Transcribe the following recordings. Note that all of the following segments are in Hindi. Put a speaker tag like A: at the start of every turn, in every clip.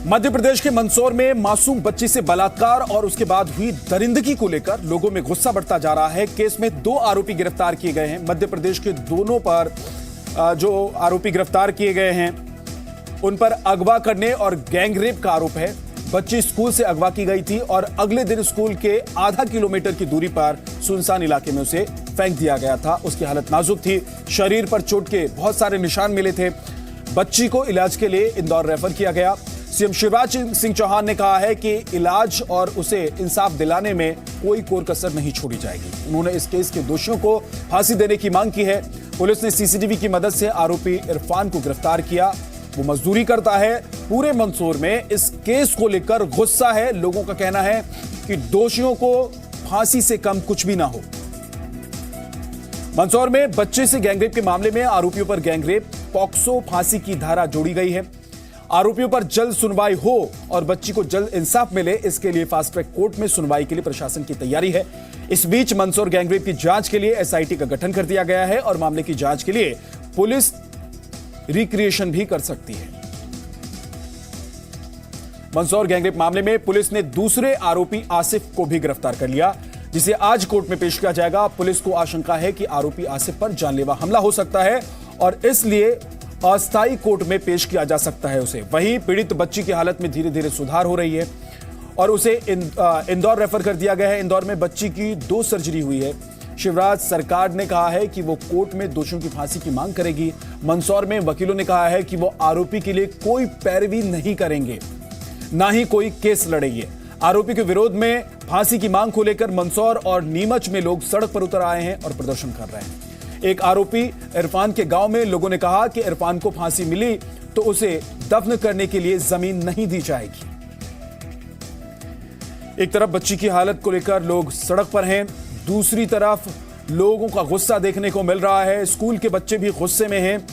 A: मध्य प्रदेश के मंदसौर में मासूम बच्ची से बलात्कार और उसके बाद हुई दरिंदगी को लेकर लोगों में गुस्सा बढ़ता जा रहा है। केस में 2 आरोपी गिरफ्तार किए गए हैं। मध्य प्रदेश के दोनों पर जो आरोपी गिरफ्तार किए गए हैं उन पर अगवा करने और गैंगरेप का आरोप है। बच्ची स्कूल से अगवा की गई थी और अगले दिन स्कूल के आधा किलोमीटर की दूरी पर सुनसान इलाके में उसे फेंक दिया गया था। उसकी हालत नाजुक थी, शरीर पर चोट के बहुत सारे निशान मिले थे। बच्ची को इलाज के लिए इंदौर रेफर किया गया। सीएम शिवराज सिंह चौहान ने कहा है कि इलाज और उसे इंसाफ दिलाने में कोई कोर कसर नहीं छोड़ी जाएगी। उन्होंने इस केस के दोषियों को फांसी देने की मांग की है। पुलिस ने सीसीटीवी की मदद से आरोपी इरफान को गिरफ्तार किया। वो मजदूरी करता है। पूरे मंदसौर में इस केस को लेकर गुस्सा है। लोगों का कहना है कि दोषियों को फांसी से कम कुछ भी ना हो। मंदसौर में बच्चे से गैंगरेप के मामले में आरोपियों पर गैंगरेप, पॉक्सो, फांसी की धारा जोड़ी गई है। आरोपियों पर जल्द सुनवाई हो और बच्ची को जल्द इंसाफ मिले, इसके लिए फास्ट ट्रैक कोर्ट में सुनवाई के लिए प्रशासन की तैयारी है। इस बीच मंदसौर गैंगरेप की जांच के लिए एसआईटी का गठन कर दिया गया है और मामले की जांच के लिए पुलिस रिक्रिएशन भी कर सकती है। मंदसौर गैंगरेप मामले में पुलिस ने दूसरे आरोपी आसिफ को भी गिरफ्तार कर लिया, जिसे आज कोर्ट में पेश किया जाएगा। पुलिस को आशंका है कि आरोपी आसिफ पर जानलेवा हमला हो सकता है और इसलिए अस्थायी कोर्ट में पेश किया जा सकता है उसे। वहीं पीड़ित बच्ची की हालत में धीरे धीरे सुधार हो रही है और उसे इंदौर रेफर कर दिया गया है। इंदौर में बच्ची की 2 सर्जरी हुई है। शिवराज सरकार ने कहा है कि वो कोर्ट में दोषियों की फांसी की मांग करेगी। मंदसौर में वकीलों ने कहा है कि वो आरोपी के लिए कोई पैरवी नहीं करेंगे, ना ही कोई केस लड़ेंगे। आरोपी के विरोध में फांसी की मांग को लेकर मंदसौर और नीमच में लोग सड़क पर उतर आए हैं और प्रदर्शन कर रहे हैं। एक आरोपी इरफान के गांव में लोगों ने कहा कि इरफान को फांसी मिली तो उसे दफन करने के लिए जमीन नहीं दी जाएगी। एक तरफ बच्ची की हालत को लेकर लोग सड़क पर हैं, दूसरी तरफ लोगों का गुस्सा देखने को मिल रहा है। स्कूल के बच्चे भी गुस्से में हैं,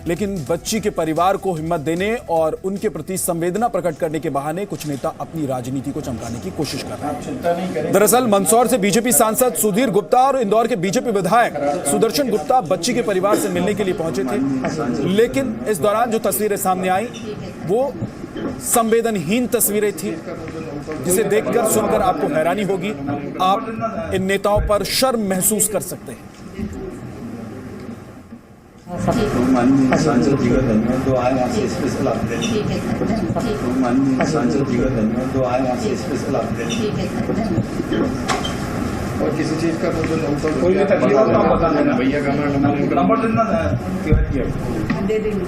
A: लेकिन बच्ची के परिवार को हिम्मत देने और उनके प्रति संवेदना प्रकट करने के बहाने कुछ नेता अपनी राजनीति को चमकाने की कोशिश कर रहे हैं। दरअसल मंदसौर से बीजेपी सांसद सुधीर गुप्ता और इंदौर के बीजेपी विधायक सुदर्शन गुप्ता बच्ची के परिवार से मिलने के लिए पहुंचे थे, लेकिन इस दौरान जो तस्वीरें सामने आई वो संवेदनहीन तस्वीरें थी, जिसे देखकर सुनकर आपको हैरानी होगी। आप इन नेताओं पर शर्म महसूस कर सकते हैं।
B: माननीय सांसद जी का धन्यवाद, तो आए यहाँ से स्पेशल आपके माननीय सांसद जी का धन्यवाद, तो आए यहाँ से स्पेशल आपके और किसी चीज का कोई भी तकलीफ हो तो बता देना भैया का नंबर देना दे देंगे।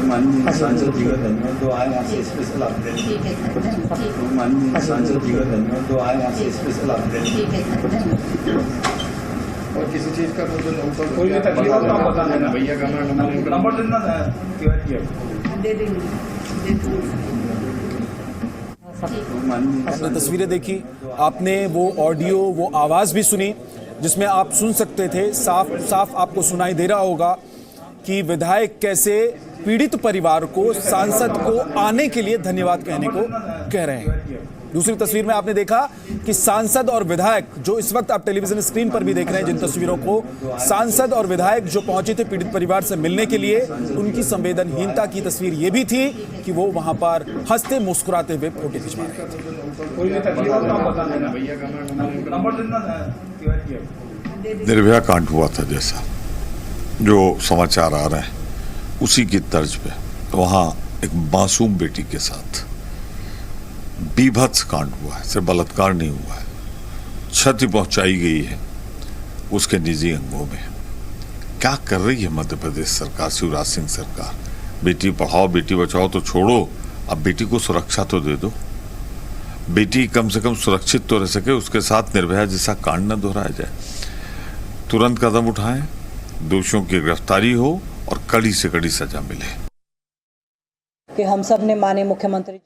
B: माननीय सांसद जी का धन्यवाद, तो आए यहाँ से स्पेशल आपके माननीय सांसद जी का धन्यवाद, तो आए यहाँ से स्पेशल आपके और किसी चीज का कोई भी तकलीफ हो तो बता देना भैया का नंबर देना दे देंगे।
A: आपने तस्वीरें देखी, आपने वो ऑडियो, वो आवाज भी सुनी, जिसमें आप सुन सकते थे, साफ साफ आपको सुनाई दे रहा होगा कि विधायक कैसे पीड़ित परिवार को, सांसद को आने के लिए धन्यवाद कहने को कह रहे हैं। दूसरी तस्वीर में आपने देखा कि सांसद और विधायक, जो इस वक्त आप टेलीविजन स्क्रीन पर भी देख रहे हैं जिन तस्वीरों को, सांसद और विधायक जो पहुंचे थे पीड़ित परिवार से मिलने के लिए, उनकी संवेदनहीनता की तस्वीर ये भी थी कि वो वहां पर हंसते मुस्कुराते हुए फोटो खिंचवा रहे
C: थे। निर्भया कांड हुआ था जैसा जो समाचार आ रहे हैं उसी की तर्ज पे वहां एक मासूम बेटी के साथ बीभत्स कांड हुआ है। सिर्फ बलात्कार नहीं हुआ है, क्षति पहुंचाई गई है उसके निजी अंगों में। क्या कर रही है मध्य प्रदेश सरकार, शिवराज सिंह सरकार? बेटी पढ़ाओ बेटी बचाओ तो छोड़ो, अब बेटी को सुरक्षा तो दे दो। बेटी कम से कम सुरक्षित तो रह सके, उसके साथ निर्भया जैसा कांड न दोहराया जाए। तुरंत कदम उठाएं, दोषियों की गिरफ्तारी हो और कड़ी से कड़ी सजा मिले।
D: कि हम सब ने माननीय मुख्यमंत्री।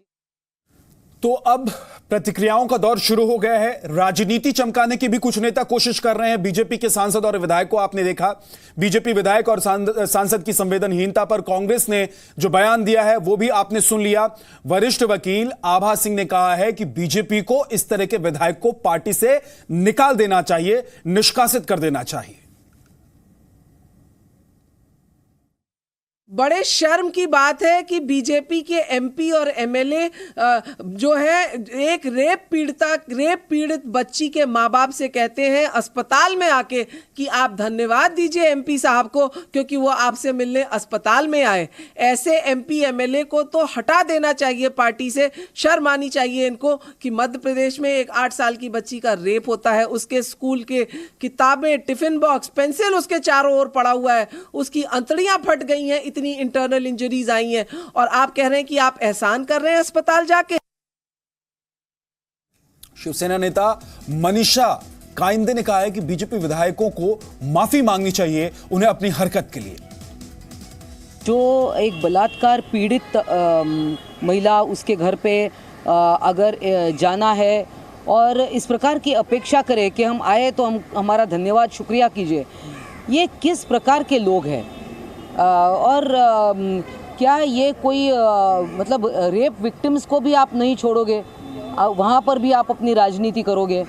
A: तो अब प्रतिक्रियाओं का दौर शुरू हो गया है। राजनीति चमकाने की भी कुछ नेता कोशिश कर रहे हैं। बीजेपी के सांसद और विधायक को आपने देखा, बीजेपी विधायक और सांसद की संवेदनहीनता पर कांग्रेस ने जो बयान दिया है वो भी आपने सुन लिया। वरिष्ठ वकील आभा सिंह ने कहा है कि बीजेपी को इस तरह के विधायक को पार्टी से निकाल देना चाहिए, निष्कासित कर देना चाहिए।
E: बड़े शर्म की बात है कि बीजेपी के एमपी और एमएलए जो है एक रेप पीड़ित बच्ची के माँ बाप से कहते हैं अस्पताल में आके कि आप धन्यवाद दीजिए एमपी साहब को क्योंकि वो आपसे मिलने अस्पताल में आए। ऐसे एमपी एमएलए को तो हटा देना चाहिए पार्टी से। शर्म आनी चाहिए इनको कि मध्य प्रदेश में एक 8 साल की बच्ची का रेप होता है, उसके स्कूल के किताबें, टिफिन बॉक्स, पेंसिल उसके चारों ओर पड़ा हुआ है, उसकी अंतड़ियां फट गई हैं, इतनी इंटरनल इंजरीज आई हैं और आप कह रहे हैं कि आप एहसान कर रहे हैं अस्पताल जाके।
A: शिवसेना नेता मनीषा काइंदे ने कहा है कि बीजेपी विधायकों को माफी मांगनी चाहिए उन्हें अपनी हरकत के लिए।
D: जो एक बलात्कार पीड़ित महिला उसके घर पे अगर जाना है और इस प्रकार की अपेक्षा करे कि हम आए तो हम हमारा धन्यवाद शुक्रिया कीजिए, ये किस प्रकार के लोग हैं? और क्या ये कोई मतलब रेप विक्टिम्स को भी आप नहीं छोड़ोगे, वहाँ पर भी आप अपनी राजनीति करोगे?